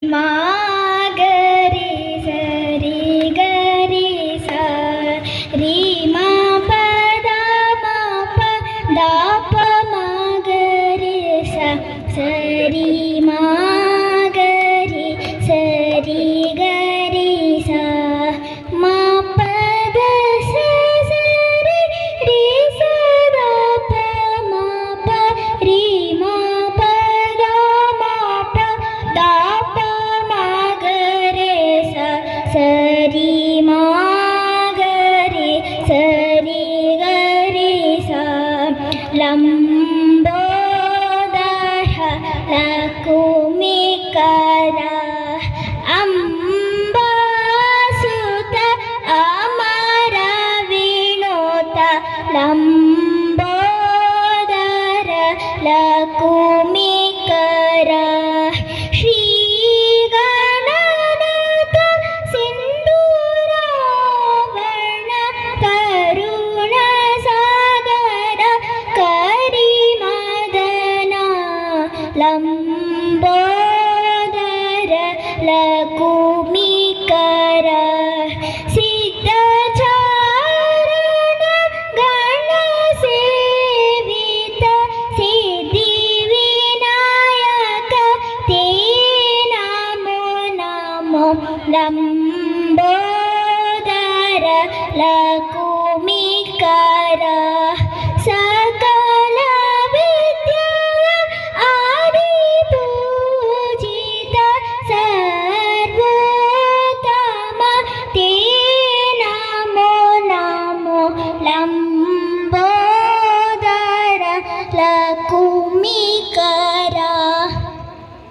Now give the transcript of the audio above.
मागरी सरी गरी सा री मा पदा मा पदा प मागरी सा सरी मागरी सरी गरी सा मा पद सा सरी री सदा प मा प री मा पदा मा पदा सरी मागरी सरी गरी सा लंबोदर लकुमिकर अम्बासुत अमर विनोद लंबोदर लकुमिकर लंबोदर लकुमिकर सिद्धचारण गणसेवित सिद्धिविनायक ते नमो नमो लंबोदर लकुमिकर।